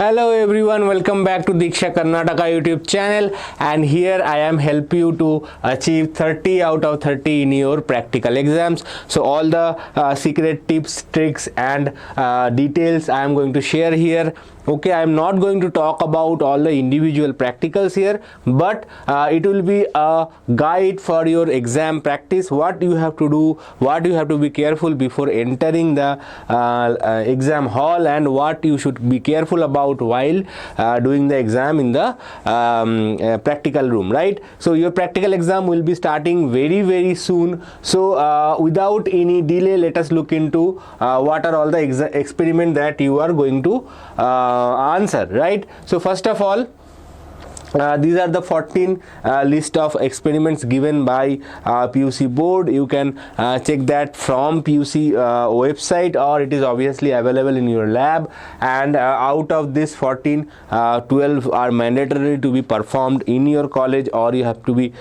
Hello everyone, welcome back to Diksha Karnataka YouTube channel, and here I am help you to achieve 30 out of 30 in your practical exams. So all the secret tips, tricks and details I am going to share here. Okay, I am not going to talk about all the individual practicals here, but it will be a guide for your exam practice, what you have to do, what you have to be careful before entering the exam hall, and what you should be careful about while doing the exam in the practical room, right? So your practical exam will be starting very soon. So without any delay, let us look into what are all the experiment that you are going to answer, right? So first of all, these are the 14 list of experiments given by PUC board. You can check that from PUC website, or it is obviously available in your lab. And out of this 14, 12 are mandatory to be performed in your college, or you have to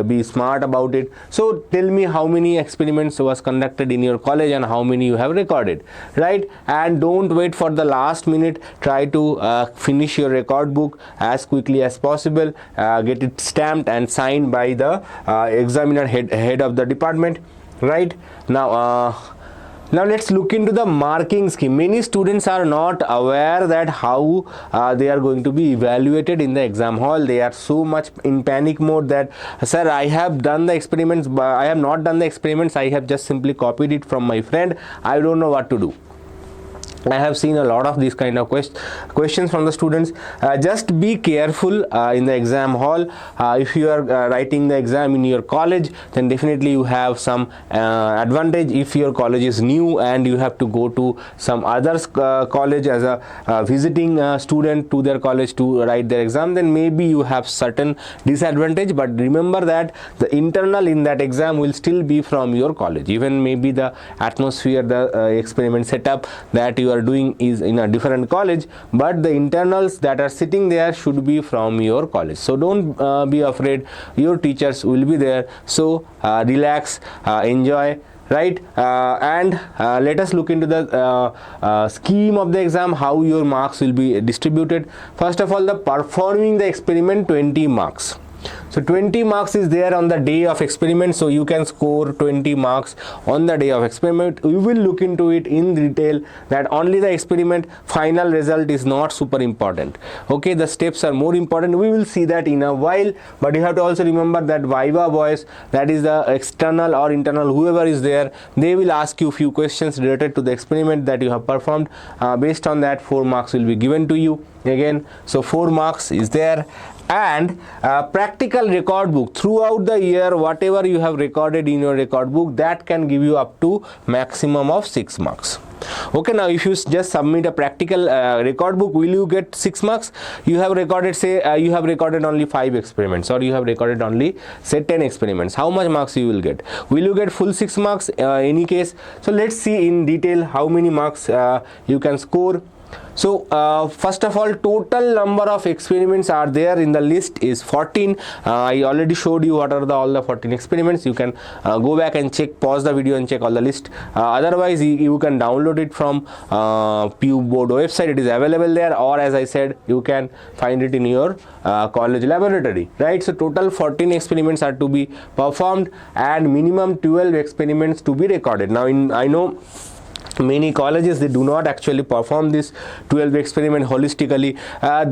be smart about it. So tell me how many experiments was conducted in your college and how many you have recorded, right? And don't wait for the last minute. Try to finish your record book as quickly as possible. Get it stamped and signed by the examiner head of the department, right? Now let's look into the marking scheme. Many students are not aware that how they are going to be evaluated in the exam hall. They are so much in panic mode that, sir, I have done the experiments, but I have not done the experiments. I have just simply copied it from my friend. I don't know what to do. I have seen a lot of these kind of questions from the students. Just be careful in the exam hall. If you are writing the exam in your college, then definitely you have some advantage. If your college is new and you have to go to some other college as a visiting student to their college to write their exam, then maybe you have certain disadvantage. But remember that the internal in that exam will still be from your college. Even maybe the atmosphere, the experiment setup that you are doing is in a different college, but the internals that are sitting there should be from your college. So don't be afraid, your teachers will be there. So relax, enjoy, right? And let us look into the scheme of the exam, how your marks will be distributed. First of all, the performing the experiment, 20 marks. So 20 marks is there on the day of experiment, so you can score 20 marks on the day of experiment. We will look into it in detail, that only the experiment final result is not super important. Okay, the steps are more important. We will see that in a while, but you have to also remember that Viva-voce, that is the external or internal, whoever is there, they will ask you few questions related to the experiment that you have performed. Based on that, 4 marks will be given to you again. So 4 marks is there. And practical record book, throughout the year whatever you have recorded in your record book, that can give you up to maximum of 6 marks. Okay, now if you just submit a practical record book, will you get 6 marks? You have recorded, say you have recorded only 5 experiments, or you have recorded only say 10 experiments. How much marks you will get? Will you get full 6 marks any case? So let's see in detail how many marks you can score. So first of all, total number of experiments are there in the list is 14. I already showed you what are all the 14 experiments. You can go back and check, pause the video and check all the list. Otherwise you can download it from PU board website. It is available there, or as I said, you can find it in your college laboratory, right? So total 14 experiments are to be performed and minimum 12 experiments to be recorded. Now I know many colleges, they do not actually perform this 12 experiment holistically.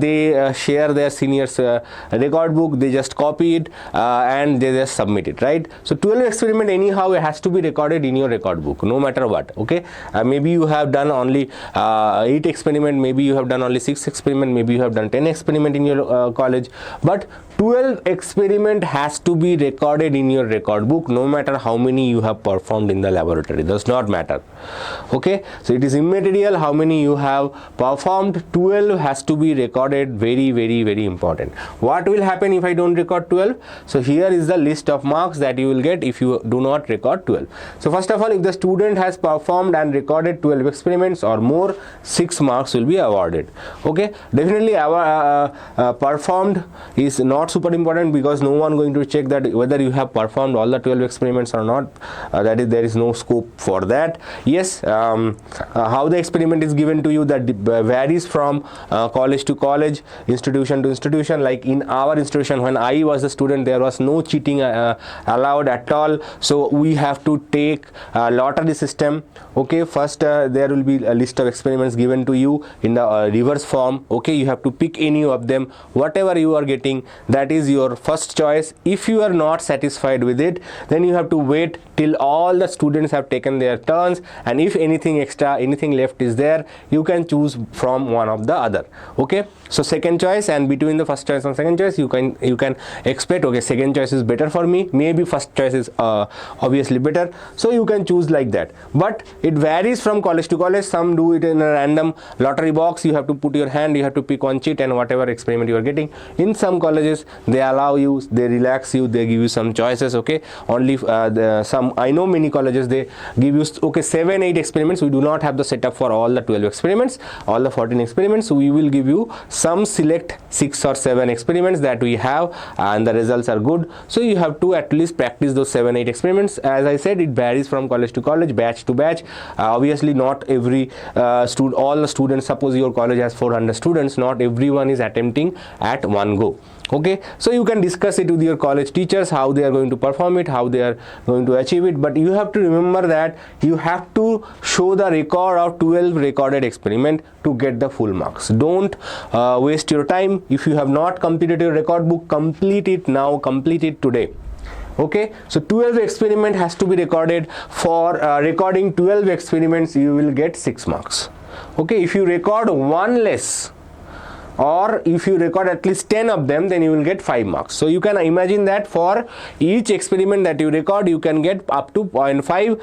They share their seniors record book, they just copy it and they just submit it, right? So 12 experiment anyhow, it has to be recorded in your record book no matter what. Okay, maybe you have done only 8 experiment, maybe you have done only 6 experiment, maybe you have done 10 experiment in your college, but 12 experiment has to be recorded in your record book no matter how many you have performed in the laboratory. Does not matter. Okay, so it is immaterial how many you have performed. 12 has to be recorded. Very important. What will happen if I don't record 12? So here is the list of marks that you will get if you do not record 12. So first of all, if the student has performed and recorded 12 experiments or more, 6 marks will be awarded. Okay, definitely performed is not super important, because no one going to check that whether you have performed all the 12 experiments or not. That is, there is no scope for that. Yes, how the experiment is given to you, that varies from college to college, institution to institution. Like in our institution, when I was a student, there was no cheating allowed at all. So we have to take a lottery system. Okay, first there will be a list of experiments given to you in the reverse form. Okay, you have to pick any of them. Whatever you are getting, that is your first choice. If you are not satisfied with it, then you have to wait till all the students have taken their turns, and if anything extra, anything left is there, you can choose from one of the other. Okay, so second choice, and between the first choice and second choice, you can expect, okay, second choice is better for me, maybe first choice is obviously better, so you can choose like that. But it varies from college to college. Some do it in a random lottery box. You have to put your hand, you have to pick one cheat and whatever experiment you are getting. In some colleges, they allow you, they relax you, they give you some choices. Okay, only some, I know many colleges, they give you, okay, 7-8 experiments. We do not have the setup for all the 12 experiments, all the 14 experiments. So we will give you some select 6 or 7 experiments that we have, and the results are good. So you have to at least practice those 7-8 experiments. As I said, it varies from college to college, batch to batch. Obviously not every all the students, suppose your college has 400 students, not everyone is attempting at one go. Okay, so you can discuss it with your college teachers, how they are going to perform it, how they are going to achieve it. But you have to remember that you have to show the record of 12 recorded experiment to get the full marks. Don't waste your time. If you have not completed your record book, complete it now, complete it today. Okay, so 12 experiment has to be recorded. For recording 12 experiments, you will get 6 marks. Okay, if you record one less, or if you record at least 10 of them, then you will get 5 marks. So you can imagine that for each experiment that you record, you can get up to 0.5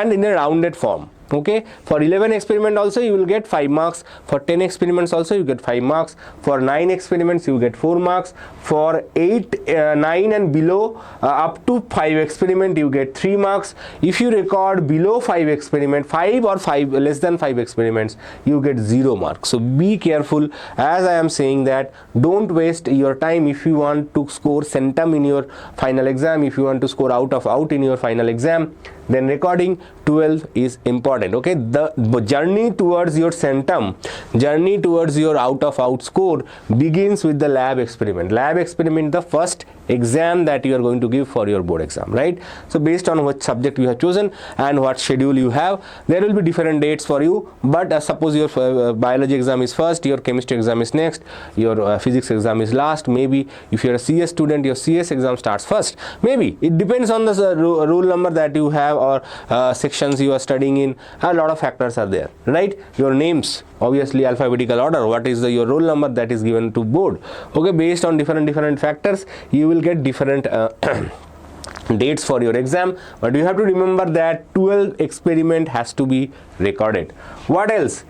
and in a rounded form. Okay, for 11 experiment also you will get 5 marks. For 10 experiments also you get 5 marks. For 9 experiments you get 4 marks. For 8, 9 and below, up to 5 experiment you get 3 marks. If you record below 5 experiment, 5 or 5 less than 5 experiments, you get 0 marks. So be careful. As I am saying that, don't waste your time. If you want to score centum in your final exam, if you want to score out in your final exam, then recording 12 is important. Okay, the journey towards your centum, journey towards your out score begins with the lab experiment. Lab experiment, the first exam that you are going to give for your board exam, right? So based on what subject you have chosen and what schedule you have, there will be different dates for you. But suppose your biology exam is first, your chemistry exam is next, your physics exam is last. Maybe if you're a CS student, your CS exam starts first. Maybe it depends on the rule number that you have, or sections you are studying in. A lot of factors are there, right? Your names, obviously alphabetical order, what is your roll number that is given to board. Okay, based on different factors, you will get different dates for your exam. But you have to remember that 12 experiment has to be recorded. What else?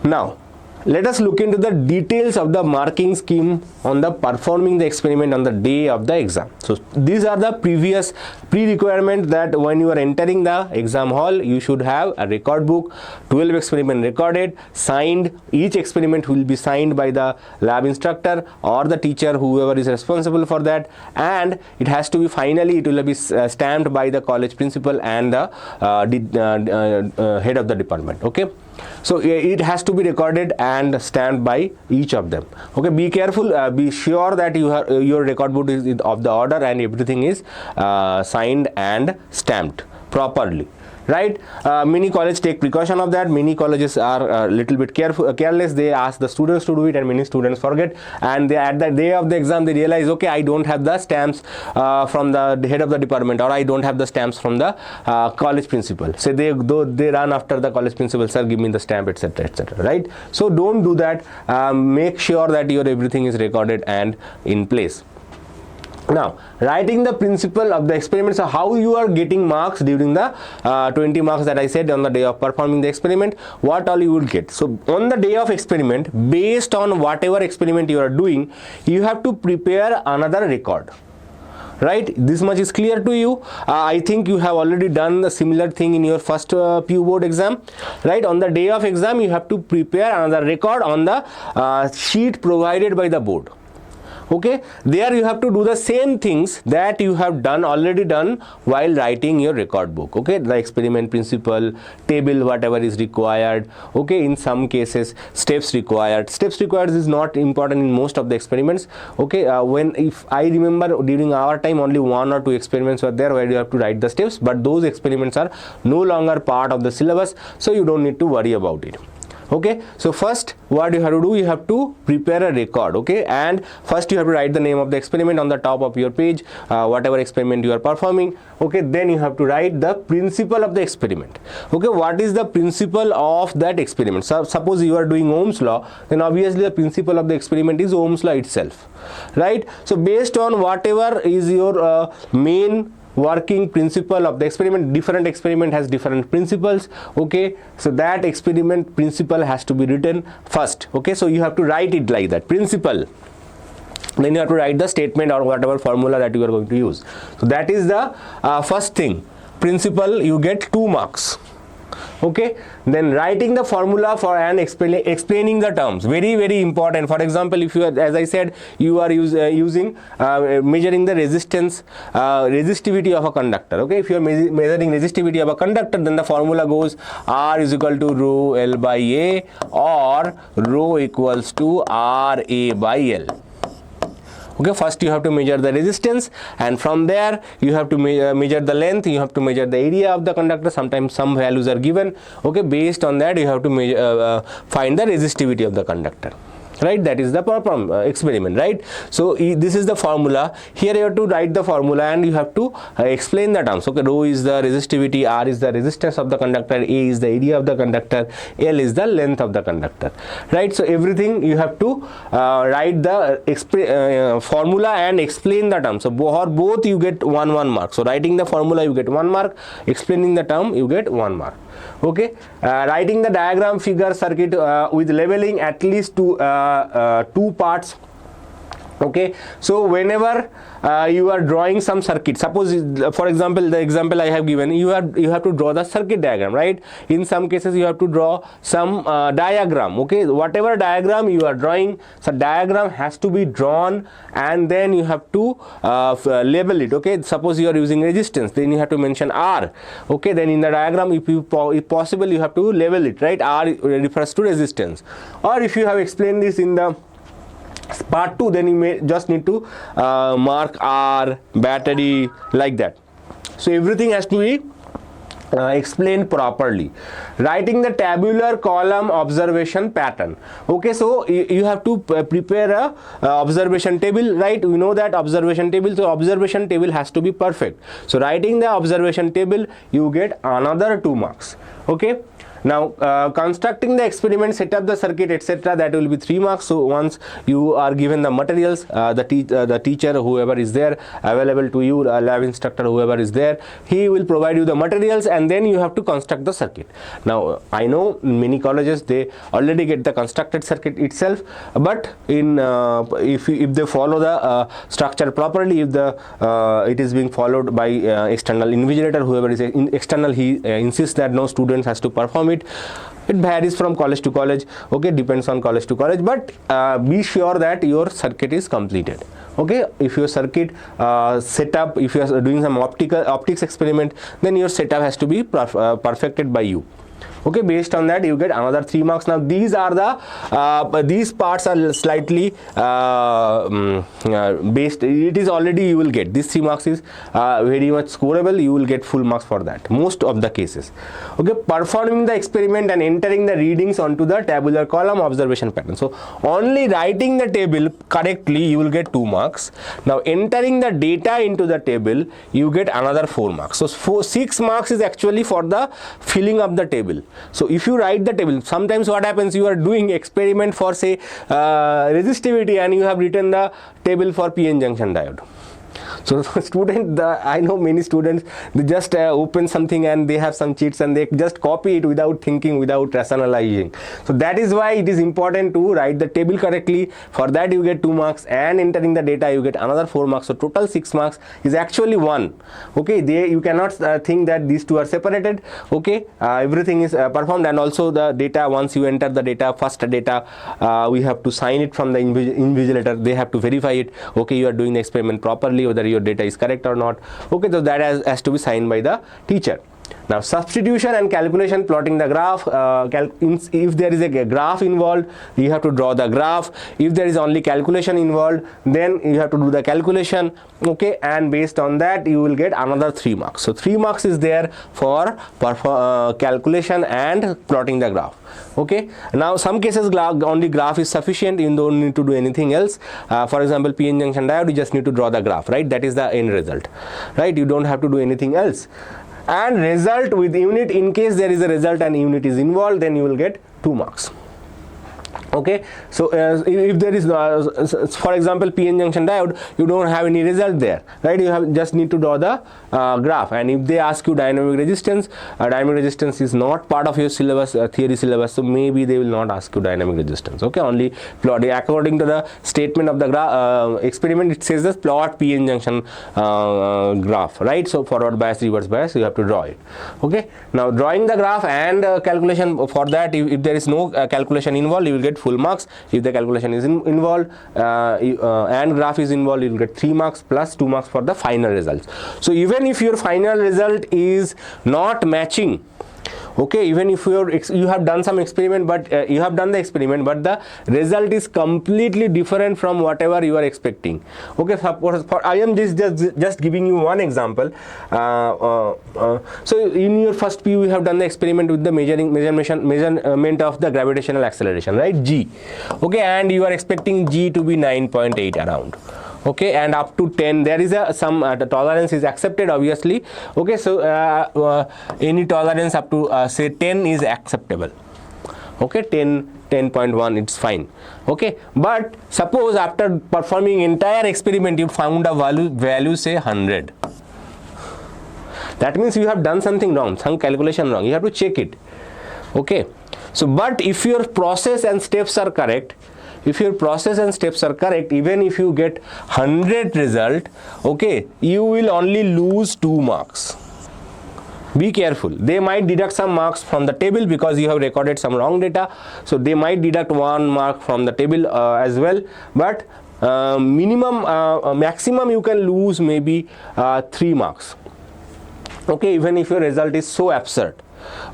Now let us look into the details of the marking scheme on the performing the experiment on the day of the exam. So these are the previous pre-requirement, that when you are entering the exam hall, you should have a record book, 12 experiment recorded, signed. Each experiment will be signed by the lab instructor or the teacher, whoever is responsible for that, and it has to be, finally it will be stamped by the college principal and the head of the department. Okay, so it has to be recorded and stamped by each of them. Okay, be careful, be sure that your record book is of the order and everything is signed and stamped properly, right? Many colleges take precaution of that. Many colleges are a little bit careless. They ask the students to do it, and many students forget, and they, at the day of the exam, they realize, okay, I don't have the stamps from the head of the department, or I don't have the stamps from the college principal. So they run after the college principal, sir, give me the stamp, etc., etc., right? So don't do that. Make sure that your everything is recorded and in place. Now, writing the principle of the experiment. So how you are getting marks during the 20 marks that I said on the day of performing the experiment, what all you will get. So on the day of experiment, based on whatever experiment you are doing, you have to prepare another record. Right, this much is clear to you. I think you have already done the similar thing in your first PU board exam, right? On the day of exam, you have to prepare another record on the sheet provided by the board. Okay, there you have to do the same things that you have already done while writing your record book. Okay, the experiment principle, table, whatever is required. Okay, in some cases steps required is not important in most of the experiments. Okay, if I remember during our time only 1 or 2 experiments were there where you have to write the steps, but those experiments are no longer part of the syllabus, so you don't need to worry about it. Okay, so first what you have to do, you have to prepare a record. Okay, and first you have to write the name of the experiment on the top of your page, whatever experiment you are performing. Okay, then you have to write the principle of the experiment. Okay, what is the principle of that experiment? So suppose you are doing Ohm's law, then obviously the principle of the experiment is Ohm's law itself, right? So based on whatever is your main working principle of the experiment, different experiment has different principles. Okay, so that experiment principle has to be written first. Okay, so you have to write it like that, principle, then you have to write the statement or whatever formula that you are going to use. So that is the first thing, principle, you get 2 marks. Okay, then writing the formula for and explaining the terms, very important. For example, if you are, as I said, you are using measuring the resistance, resistivity of a conductor. Okay, if you are measuring resistivity of a conductor, then the formula goes R is equal to rho L by A, or rho equals to R A by L. Okay, first you have to measure the resistance, and from there you have to measure the length, you have to measure the area of the conductor. Sometimes some values are given. Okay, based on that you have to find the resistivity of the conductor, right? That is the experiment, right? So this is the formula. Here you have to write the formula and you have to explain the terms. Okay, rho is the resistivity, R is the resistance of the conductor, A is the area of the conductor, L is the length of the conductor, right? So everything you have to write the formula and explain the term. So both you get 1 mark. So writing the formula you get 1 mark, explaining the term you get 1 mark. Okay, writing the diagram, figure, circuit with leveling at least 2 parts. Okay, so whenever you are drawing some circuit, suppose for example the example I have given, you have to draw the circuit diagram, right? In some cases you have to draw some diagram. Okay, whatever diagram you are drawing, so diagram has to be drawn and then you have to label it. Okay, suppose you are using resistance, then you have to mention R. Okay, then in the diagram if possible you have to label it, right? R refers to resistance. Or if you have explained this in the part 2, then you may just need to mark R, battery, like that. So everything has to be explained properly. Writing the tabular column observation pattern. Okay, so you have to prepare a observation table, right? We know that observation table, so observation table has to be perfect. So writing the observation table you get another 2 marks. Okay, now constructing the experiment, set up the circuit, etc., that will be 3 marks. So once you are given the materials, the teacher, whoever is there available to you, lab instructor, whoever is there, he will provide you the materials and then you have to construct the circuit. Now I know in many colleges they already get the constructed circuit itself, but in if they follow the structure properly, if it is being followed by external invigilator, whoever is external, he insists that no students has to perform it. It varies from college to college. Okay, depends on college to college, but be sure that your circuit is completed. Okay, if your circuit setup, if you are doing some optics experiment, then your setup has to be perfected by you. Okay, based on that you get another 3 marks. Now these are the these parts are slightly based, it is already you will get this 3 marks is very much scoreable. You will get full marks for that most of the cases. Okay, performing the experiment and entering the readings onto the tabular column observation pattern. So only writing the table correctly you will get 2 marks. Now entering the data into the table you get another 4 marks. So 6 marks is actually for the filling up the table. So if you write the table, sometimes what happens, you are doing experiment for say resistivity and you have written the table for PN junction diode. So student, I know many students, they just open something and they have some cheats and they just copy it without thinking, without rationalizing. So that is why it is important to write the table correctly. For that you get 2 marks, and entering the data you get another 4 marks. So total 6 marks is actually 1. Okay, you cannot think that these two are separated. Okay, everything is performed, and also the data, once you enter the data, first data, we have to sign it from the invigilator. They have to verify it. Okay, you are doing the experiment properly, whether your data is correct or not. Okay, so that has to be signed by the teacher. Now substitution and calculation, plotting the graph. If there is a graph involved, you have to draw the graph. If there is only calculation involved, then you have to do the calculation. Okay, and based on that you will get another 3 marks. So 3 marks is there for calculation and plotting the graph. Okay, now some cases only graph is sufficient, you don't need to do anything else. For example, PN junction diode, you just need to draw the graph, right? That is the end result, right? You don't have to do anything else. And result with unit, in case there is a result and unit is involved, then you will get 2 marks. Okay, so if there is for example PN junction diode, you don't have any result there, right? You just need to draw the graph. And if they ask you dynamic resistance is not part of your syllabus, theory syllabus, so maybe they will not ask you dynamic resistance. Okay, only plot according to the statement of the experiment. It says this plot PN junction graph, right? So forward bias, reverse bias, you have to draw it. Okay, now drawing the graph and calculation, for that if there is no calculation involved, you will get full marks. If the calculation is involved and graph is involved, you will get 3 marks plus 2 marks for the final results. So even if your final result is not matching, okay, even if you have done some experiment, but you have done the experiment, but the result is completely different from whatever you are expecting. Okay, I am just giving you one example. So in your first PU, you have done the experiment with the measurement of the gravitational acceleration, right, G. Okay, and you are expecting G to be 9.8 around. Okay, and up to 10 there is some the tolerance is accepted, obviously. Okay, so any tolerance up to say 10 is acceptable. Okay, 10.1, it's fine. Okay, but suppose after performing entire experiment you found a value say 100. That means you have done something wrong, some calculation wrong. You have to check it. Okay, so but if your process and steps are correct, even if you get 100 result, okay, you will only lose 2 marks. Be careful. They might deduct some marks from the table because you have recorded some wrong data. So they might deduct 1 mark from the table as well. But maximum you can lose maybe 3 marks. Okay, even if your result is so absurd.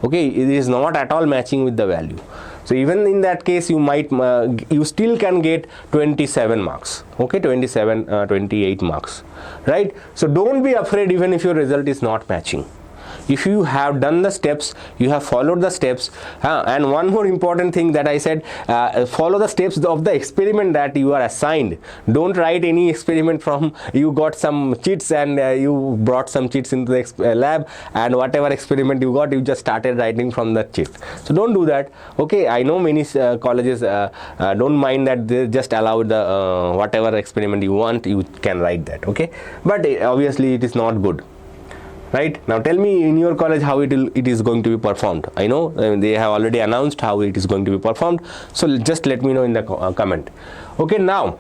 Okay, it is not at all matching with the value. So even in that case, you still can get 27 marks. Okay, 28 marks, right? So don't be afraid even if your result is not matching. If you have done the steps, you have followed the steps, and one more important thing that I said, follow the steps of the experiment that you are assigned. Don't write any experiment from you got some cheats and you brought some cheats into the lab, and whatever experiment you got, you just started writing from the cheat. So don't do that. Okay, I know many colleges don't mind that they just allow the whatever experiment you want, you can write that. Okay, but obviously it is not good. Right, now tell me in your college how it is going to be performed. I know they have already announced how it is going to be performed, so just let me know in the comment. Okay, now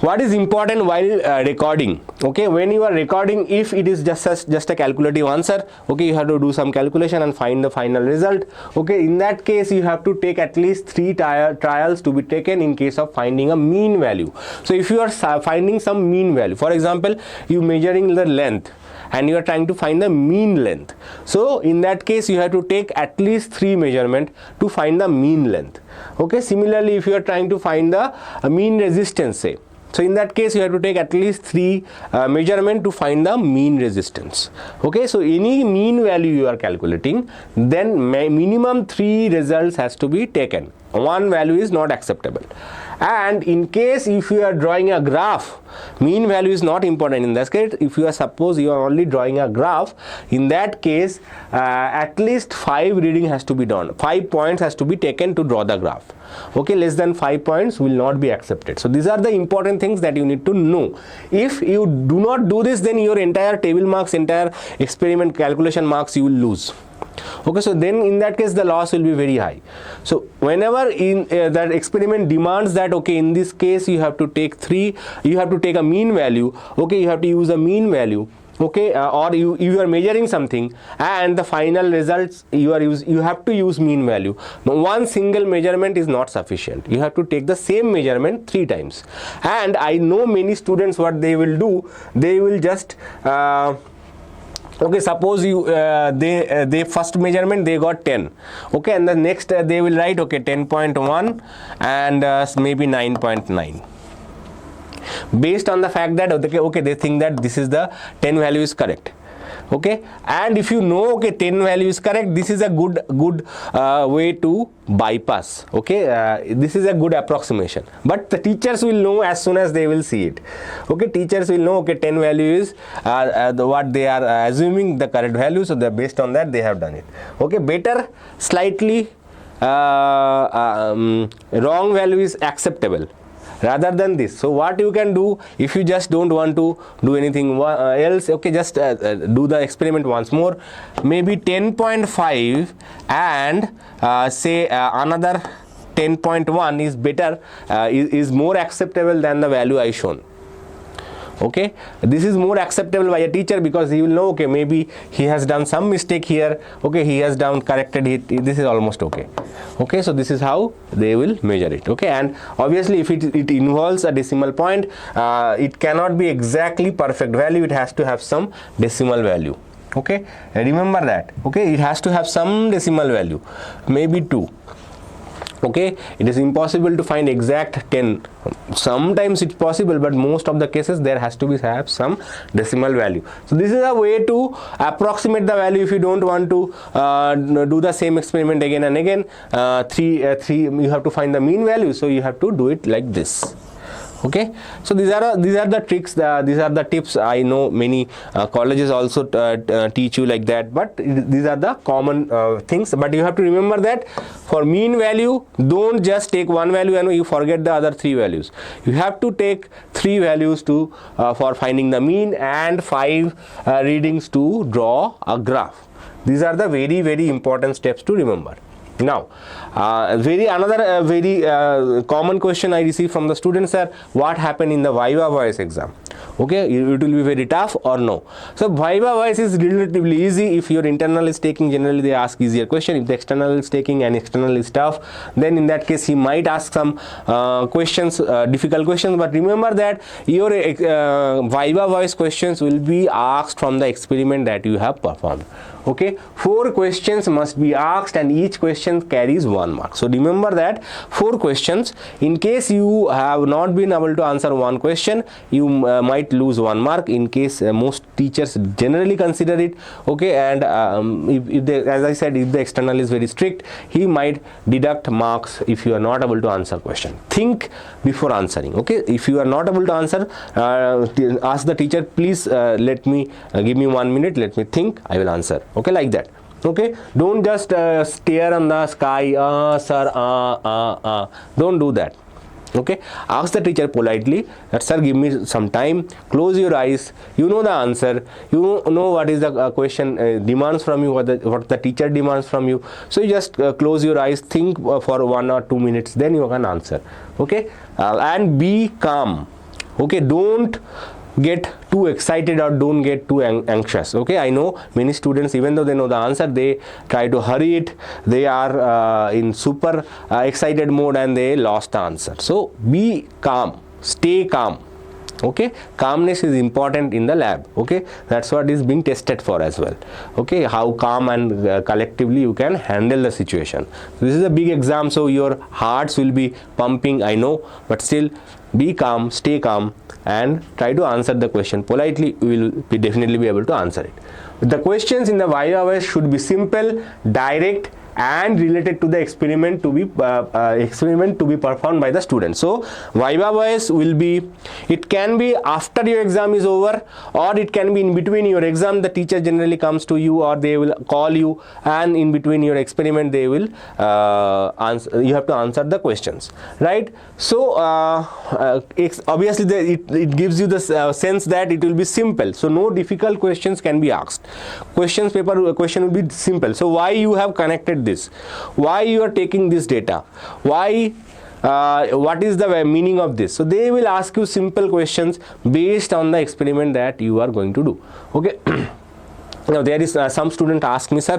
what is important while recording? Okay, when you are recording, if it is just a calculative answer, okay, you have to do some calculation and find the final result. Okay, in that case you have to take at least 3 trials to be taken in case of finding a mean value. So if you are finding some mean value, for example, you measuring the length and you are trying to find the mean length, so in that case you have to take at least 3 measurements to find the mean length. Okay, similarly if you are trying to find the mean resistance, say, so in that case you have to take at least 3 measurements to find the mean resistance. Okay, so any mean value you are calculating, then minimum 3 results has to be taken. one value is not acceptable. And in case if you are drawing a graph, mean value is not important in this case. If you are, suppose you are only drawing a graph, in that case at least 5 reading has to be done, 5 points has to be taken to draw the graph. Okay, less than 5 points will not be accepted. So these are the important things that you need to know. If you do not do this, then your entire table marks, entire experiment calculation marks you will lose. Okay, so then in that case the loss will be very high. So whenever in that experiment demands that, okay, in this case you have to take you have to take a mean value, okay, you have to use a mean value, okay, or you are measuring something and the final results you have to use mean value. Now, one single measurement is not sufficient. You have to take the same measurement 3 times. And I know many students, what they will do, they will just okay, suppose you they first measurement they got 10, okay, and the next they will write, okay, 10.1 and maybe 9.9, based on the fact that, okay, they think that this is the 10 value is correct. Okay, and if you know, okay, 10 value is correct, this is a good way to bypass. Okay, this is a good approximation, but the teachers will know as soon as they will see it. Okay, teachers will know, okay, 10 value is what they are assuming the correct value, so based on that they have done it. Okay, better slightly wrong value is acceptable rather than this. So what you can do, if you just don't want to do anything else, okay, just do the experiment once more, maybe 10.5 and say another 10.1 is better, is more acceptable than the value I shown. Okay, this is more acceptable by a teacher because he will know, okay, maybe he has done some mistake here, okay, he has done corrected it, this is almost okay. Okay, so this is how they will measure it. Okay, and obviously if it involves a decimal point, it cannot be exactly perfect value, it has to have some decimal value. Okay, remember that. Okay, it has to have some decimal value, maybe 2. Okay, it is impossible to find exact 10. Sometimes it's possible, but most of the cases there has to be have some decimal value. So this is a way to approximate the value if you don't want to do the same experiment again and again. You have to find the mean value, so you have to do it like this. Okay, so these are the tricks, these are the tips. I know many colleges also teach you like that, but these are the common things. But you have to remember that for mean value, don't just take one value and you forget the other 3 values. You have to take 3 values to for finding the mean and 5 readings to draw a graph. These are the very, very important steps to remember. Now, another very common question I receive from the students are, what happened in the Viva-voce exam? Okay, it will be very tough or no? So Viva-voce is relatively easy. If your internal is taking, generally they ask easier question. If the external is taking and external is tough, then in that case he might ask some questions, difficult questions. But remember that your Viva-voce questions will be asked from the experiment that you have performed. Okay, 4 questions must be asked and each question carries 1 mark. So remember that 4 questions. In case you have not been able to answer 1 question, you might lose 1 mark. In case most teachers generally consider it. Okay, and as I said, if the external is very strict, he might deduct marks if you are not able to answer question. Think before answering. Okay, if you are not able to answer, ask the teacher, please let me give me 1 minute, let me think, I will answer. Okay, like that. Okay, don't just stare on the sky, sir, don't do that. Okay, ask the teacher politely that, sir, give me some time, close your eyes, you know the answer, you know what is the question demands from you, what the teacher demands from you. So you just close your eyes, think for 1 or 2 minutes, then you can answer. Okay, and be calm. Okay, don't get too excited or don't get too anxious. Okay, I know many students, even though they know the answer, they try to hurry it, they are in super excited mode and they lost the answer. So be calm, stay calm. Okay, calmness is important in the lab. Okay, that's what is being tested for as well. Okay, how calm and collectively you can handle the situation. This is a big exam, so your hearts will be pumping, I know, but still be calm, stay calm, and try to answer the question politely. You will definitely be able to answer it. The questions in the Viva-voce should be simple, direct, and related to the experiment to be performed by the student. So Viva-voce will be, it can be after your exam is over, or it can be in between your exam. The teacher generally comes to you, or they will call you, and in between your experiment they will answer, you have to answer the questions, right? So obviously it gives you the sense that it will be simple, so no difficult questions can be asked. Question will be simple. So why you have connected this, why you are taking this data, why what is the meaning of this? So they will ask you simple questions based on the experiment that you are going to do. Okay. Now there is some student asked me, sir,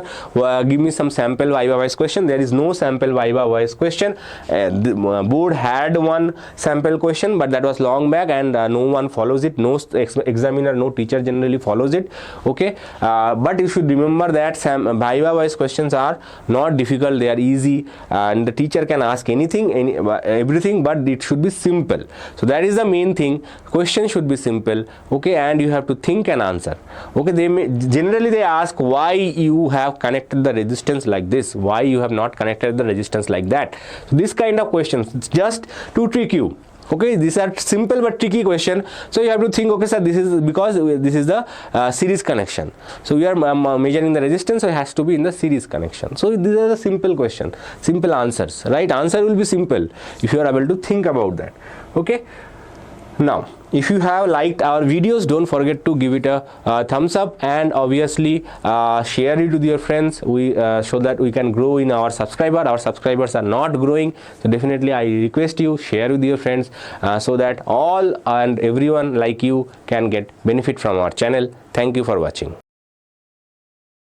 give me some sample Viva-voce question. There is no sample Viva-voce question. The board had one sample question, but that was long back, and no one follows it. No examiner, no teacher generally follows it. Okay, but you should remember that Viva-voce questions are not difficult. They are easy, and the teacher can ask anything, everything, but it should be simple. So that is the main thing. Question should be simple. Okay, and you have to think and answer. Okay, they may generally they ask why you have connected the resistance like this, why you have not connected the resistance like that. So this kind of questions just to trick you. Okay, these are simple but tricky question. So you have to think, okay sir, this is because this is the series connection, so we are measuring the resistance, so it has to be in the series connection. So these are the simple question, simple answers, right? Answer will be simple if you are able to think about that. Okay. Now, if you have liked our videos, don't forget to give it a thumbs up, and obviously share it with your friends. So that we can grow in our subscriber. Our subscribers are not growing, so definitely I request you share with your friends so that all and everyone like you can get benefit from our channel. Thank you for watching.